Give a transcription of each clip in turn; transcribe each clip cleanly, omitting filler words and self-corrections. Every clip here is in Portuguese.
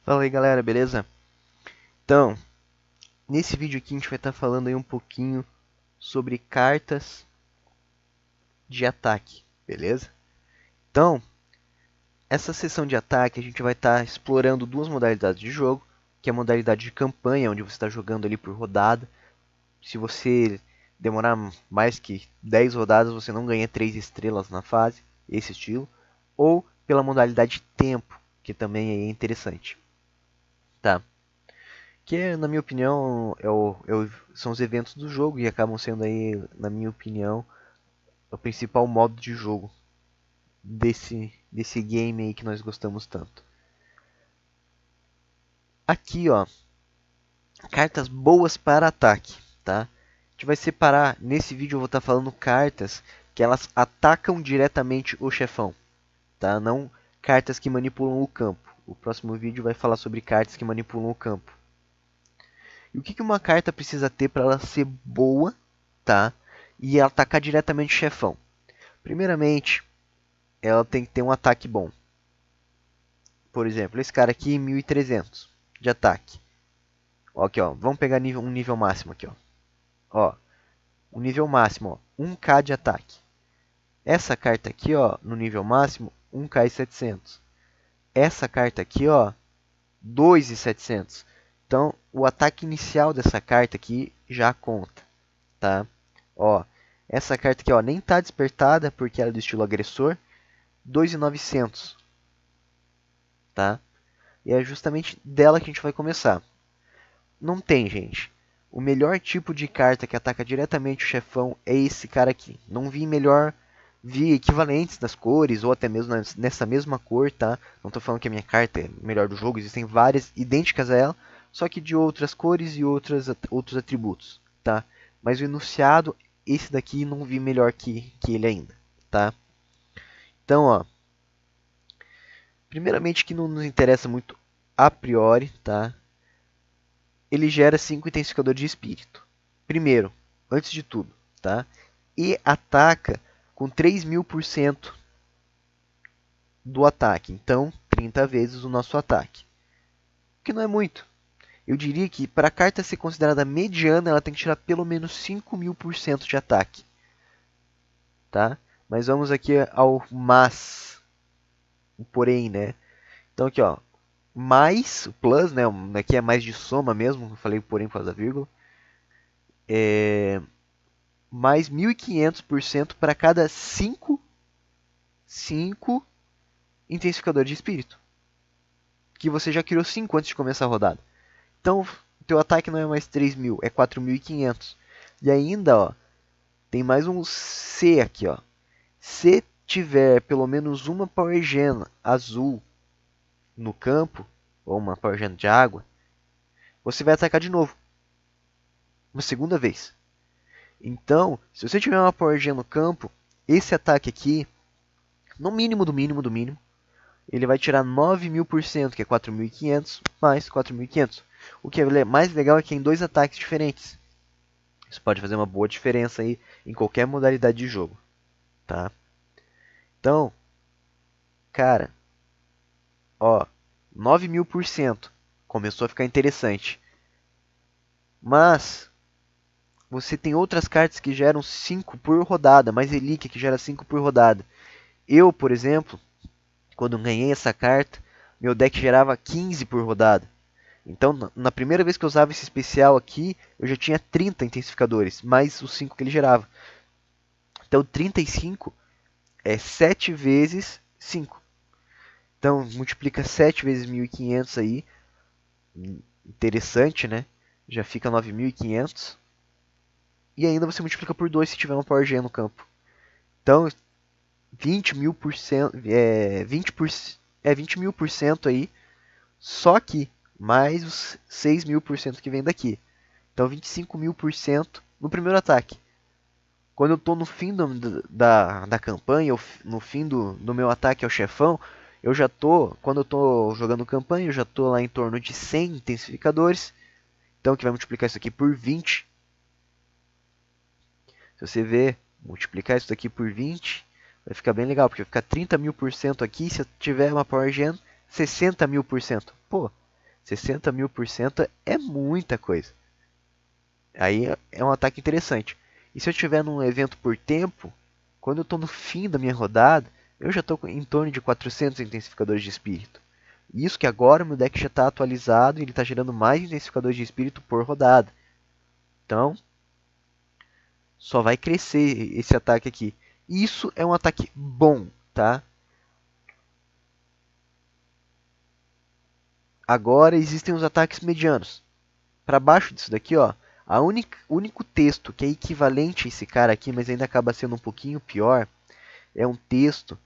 Fala aí galera, beleza? Então, nesse vídeo aqui a gente vai estar falando aí um pouquinho sobre cartas de ataque, beleza? Então, essa sessão de ataque a gente vai estar explorando duas modalidades de jogo, que é a modalidade de campanha, onde você está jogando ali por rodada. Se você demorar mais que 10 rodadas, você não ganha 3 estrelas na fase, esse estilo. Ou pela modalidade de tempo, que também é interessante, tá? Que, na minha opinião, são os eventos do jogo e acabam sendo aí, na minha opinião, o principal modo de jogo desse game aí que nós gostamos tanto. Aqui, ó, cartas boas para ataque, tá? A gente vai separar, nesse vídeo eu vou estar falando cartas que elas atacam diretamente o chefão, tá? Não cartas que manipulam o campo. O próximo vídeo vai falar sobre cartas que manipulam o campo. E o que uma carta precisa ter para ela ser boa, tá? E ela atacar diretamente o chefão. Primeiramente, ela tem que ter um ataque bom. Por exemplo, esse cara aqui, 1300 de ataque. Ó, aqui, ó, vamos pegar um nível máximo aqui, ó. O nível máximo, ó, 1k de ataque. Essa carta aqui, ó, no nível máximo, 1k e 700. Essa carta aqui, ó, 2.700. Então, o ataque inicial dessa carta aqui já conta, tá? Ó, essa carta aqui, ó, nem tá despertada porque ela é do estilo agressor, 2.900, tá? E é justamente dela que a gente vai começar. Não tem, gente. O melhor tipo de carta que ataca diretamente o chefão é esse cara aqui. Não vi melhor, vi equivalentes nas cores ou até mesmo nessa mesma cor, tá? Não estou falando que a minha carta é a melhor do jogo, existem várias idênticas a ela, só que de outras cores e outros atributos, tá? Mas o enunciado, esse daqui não vi melhor que ele ainda, tá? Então, ó, primeiramente que não nos interessa muito a priori, tá? Ele gera 5 intensificadores de espírito. Primeiro, antes de tudo, tá? E ataca com 3.000% do ataque. Então, 30 vezes o nosso ataque. O que não é muito. Eu diria que para a carta ser considerada mediana, ela tem que tirar pelo menos 5.000% de ataque. Tá? Mas vamos aqui ao mas. O porém, né? Então aqui, ó. Mais, o plus, né? Aqui é mais de soma mesmo. Eu falei porém por causa da vírgula. Mais 1.500% para cada 5 intensificadores de espírito. Que você já criou 5 antes de começar a rodada. Então, o teu ataque não é mais 3.000, é 4.500. E ainda, ó, tem mais um C aqui, ó. Se tiver pelo menos uma Power Gen azul no campo, ou uma Power Gen de água, você vai atacar de novo. Uma segunda vez. Então, se você tiver uma Power Gen no campo, esse ataque aqui, no mínimo do mínimo do mínimo, ele vai tirar 9.000%, que é 4.500, mais 4.500. O que é mais legal é que tem dois ataques diferentes. Isso pode fazer uma boa diferença aí em qualquer modalidade de jogo, tá? Então, cara, ó, 9.000%. Começou a ficar interessante. Mas, você tem outras cartas que geram 5 por rodada, mais relíquia que gera 5 por rodada. Eu, por exemplo, quando ganhei essa carta, meu deck gerava 15 por rodada. Então, na primeira vez que eu usava esse especial aqui, eu já tinha 30 intensificadores, mais os 5 que ele gerava. Então, 35 é 7 vezes 5. Então, multiplica 7 vezes 1.500 aí. Interessante, né? Já fica 9.500. E ainda você multiplica por 2 se tiver uma Power Gen no campo. Então, 20.000%, 20.000% aí. Só que mais os 6.000% que vem daqui. Então 25.000% no primeiro ataque. Quando eu estou no fim da campanha, no fim do meu ataque ao chefão, eu já tô, quando eu estou jogando campanha, eu já estou lá em torno de 100 intensificadores. Então que vai multiplicar isso aqui por 20. Se você ver, multiplicar isso daqui por 20, vai ficar bem legal, porque vai ficar 30.000% aqui. Se eu tiver uma Power Gen, 60.000%. Pô, 60.000% é muita coisa. Aí é um ataque interessante. E se eu tiver num evento por tempo, quando eu estou no fim da minha rodada, eu já estou em torno de 400 intensificadores de espírito. Isso que agora meu deck já está atualizado e ele está gerando mais intensificadores de espírito por rodada. Então, só vai crescer esse ataque aqui. Isso é um ataque bom, tá? Agora existem os ataques medianos. Para baixo disso daqui, ó, único texto que é equivalente a esse cara aqui, mas ainda acaba sendo um pouquinho pior, é um texto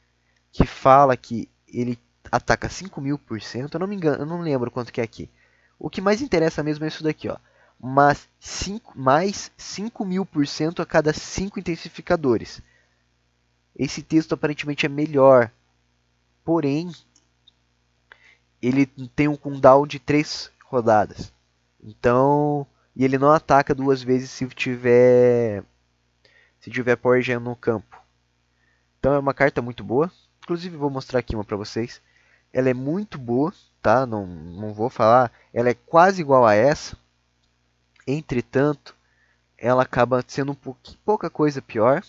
que fala que ele ataca 5.000%. Eu não me engano, eu não lembro quanto que é aqui. O que mais interessa mesmo é isso daqui, ó. Mas mais 5.000% a cada 5 intensificadores. Esse texto aparentemente é melhor, porém ele tem um cooldown de 3 rodadas. Então, e ele não ataca 2 vezes se tiver Power Gem no campo. Então é uma carta muito boa. Inclusive vou mostrar aqui uma para vocês. Ela é muito boa, tá? Não vou falar. Ela é quase igual a essa. Entretanto, ela acaba sendo pouca coisa pior,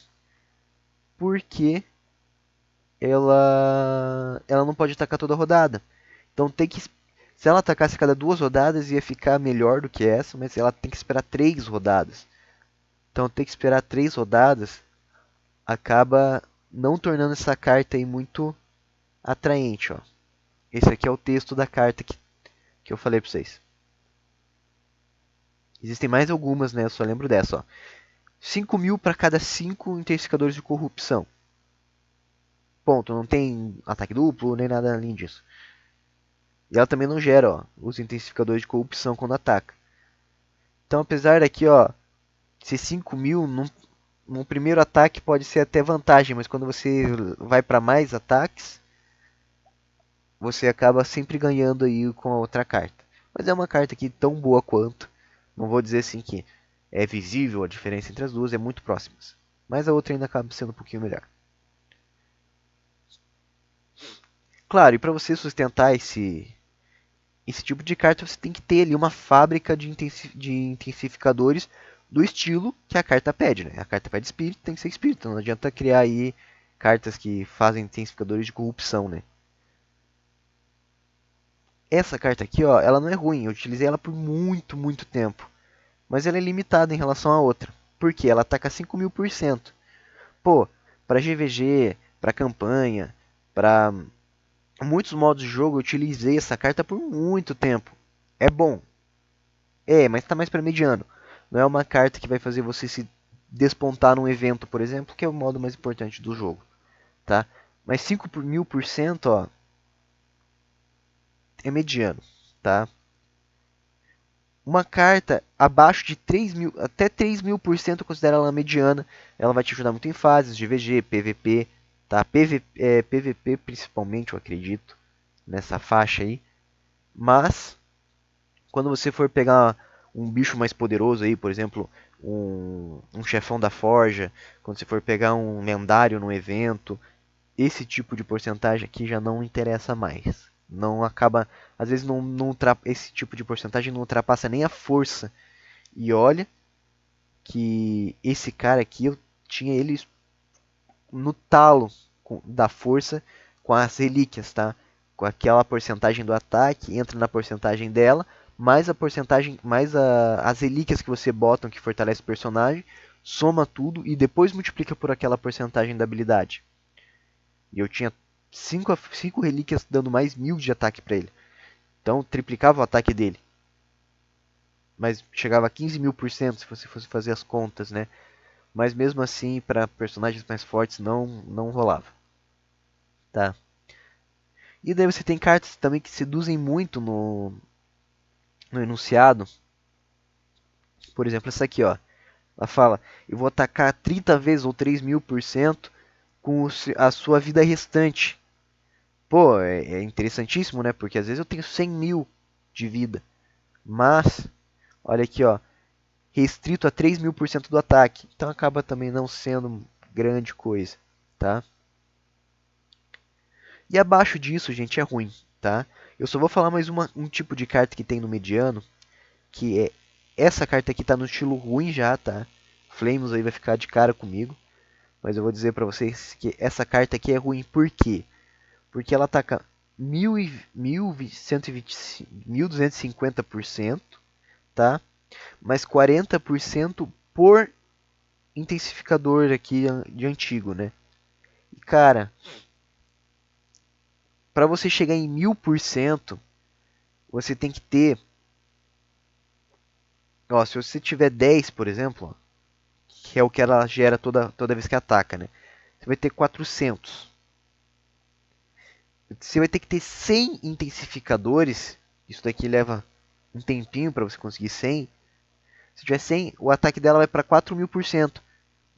porque ela não pode atacar toda rodada. Então se ela atacasse a cada 2 rodadas ia ficar melhor do que essa, mas ela tem que esperar 3 rodadas. Então ter que esperar 3 rodadas acaba não tornando essa carta aí muito atraente, ó. Esse aqui é o texto da carta que eu falei para vocês. Existem mais algumas, né? Eu só lembro dessa, ó. 5.000 para cada 5 intensificadores de corrupção. Ponto, não tem ataque duplo, nem nada além disso. E ela também não gera, ó, os intensificadores de corrupção quando ataca. Então, apesar daqui, ó, ser 5.000, no primeiro ataque pode ser até vantagem, mas quando você vai para mais ataques, você acaba sempre ganhando aí com a outra carta. Mas é uma carta aqui tão boa quanto. Não vou dizer assim que é visível a diferença entre as duas, é muito próximas. Mas a outra ainda acaba sendo um pouquinho melhor. Claro, e para você sustentar esse tipo de carta, você tem que ter ali uma fábrica de intensificadores do estilo que a carta pede, né? A carta pede espírito, tem que ser espírito. Não adianta criar aí cartas que fazem intensificadores de corrupção, né? Essa carta aqui, ó, ela não é ruim. Eu utilizei ela por muito tempo. Mas ela é limitada em relação à outra. Por quê? Ela ataca 5.000%. Pô, para GVG, para campanha, para muitos modos de jogo eu utilizei essa carta por muito tempo. É bom. É, mas tá mais para mediano. Não é uma carta que vai fazer você se despontar num evento, por exemplo, que é o modo mais importante do jogo, tá? Mas 5.000%, ó, é mediano, tá? Uma carta abaixo de 3.000, até 3.000% eu considero ela mediana. Ela vai te ajudar muito em fases de VG, PVP, tá? PVP principalmente, eu acredito, nessa faixa aí. Mas quando você for pegar um bicho mais poderoso aí, por exemplo, um chefão da forja, quando você for pegar um lendário no evento, esse tipo de porcentagem aqui já não interessa mais. Não acaba, às vezes esse tipo de porcentagem não ultrapassa nem a força. E olha que esse cara aqui eu tinha ele no talo da força com as relíquias, tá? Com aquela porcentagem do ataque entra na porcentagem dela, mais a porcentagem, mais as relíquias que você bota que fortalece o personagem, soma tudo e depois multiplica por aquela porcentagem da habilidade. E eu tinha 5 relíquias dando mais 1.000 de ataque para ele. Então triplicava o ataque dele. Mas chegava a 15.000% se você fosse fazer as contas, né? Mas mesmo assim, para personagens mais fortes não rolava. Tá? E daí você tem cartas também que seduzem muito no enunciado. Por exemplo, essa aqui, ó. Ela fala: eu vou atacar 30 vezes ou 3.000% com a sua vida restante. Pô, é interessantíssimo, né? Porque às vezes eu tenho 100.000 de vida. Mas, olha aqui, ó. Restrito a 3.000% do ataque. Então acaba também não sendo grande coisa, tá? E abaixo disso, gente, é ruim, tá? Eu só vou falar mais um tipo de carta que tem no mediano, que é essa carta aqui tá no estilo ruim já, tá? Flames aí vai ficar de cara comigo, mas eu vou dizer pra vocês que essa carta aqui é ruim por quê? Porque ela ataca 1250%, tá? Mais 40% por intensificador aqui de antigo, né? E cara, para você chegar em 1000%, você tem que ter, ó, se você tiver 10, por exemplo, ó, que é o que ela gera toda vez que ataca, né? Você vai ter 400. Você vai ter que ter 100 intensificadores. Isso daqui leva um tempinho para você conseguir 100. Se tiver 100, o ataque dela vai para 4000%.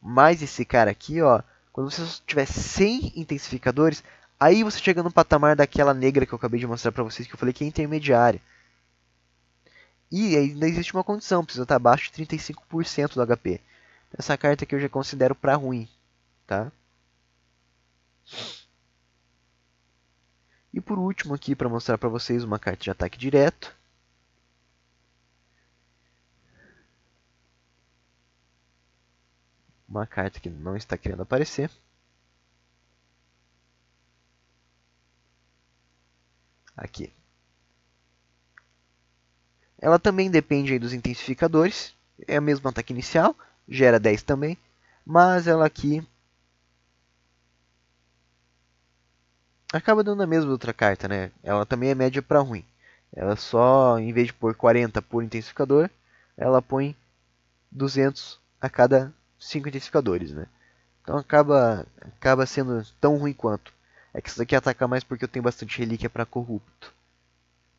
Mais esse cara aqui, ó, quando você tiver 100 intensificadores, aí você chega no patamar daquela negra que eu acabei de mostrar para vocês, que eu falei que é intermediária. E ainda existe uma condição, precisa estar abaixo de 35% do HP. Essa carta aqui eu já considero para ruim, tá? E por último aqui, para mostrar para vocês uma carta de ataque direto. Uma carta que não está querendo aparecer. Aqui. Ela também depende aí dos intensificadores. É o mesmo ataque inicial, gera 10 também. Mas ela aqui acaba dando a mesma outra carta, né? Ela também é média para ruim. Ela só, em vez de pôr 40 por intensificador, ela põe 200 a cada 5 intensificadores, né? Então acaba sendo tão ruim quanto. É que isso daqui ataca mais porque eu tenho bastante relíquia para corrupto.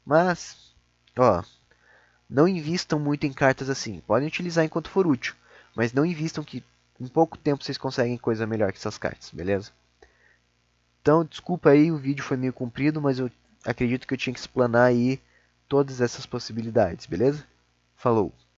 Mas, ó, não invistam muito em cartas assim. Podem utilizar enquanto for útil, mas não invistam que em pouco tempo vocês conseguem coisa melhor que essas cartas, beleza? Então, desculpa aí, o vídeo foi meio comprido, mas eu acredito que eu tinha que explanar aí todas essas possibilidades, beleza? Falou!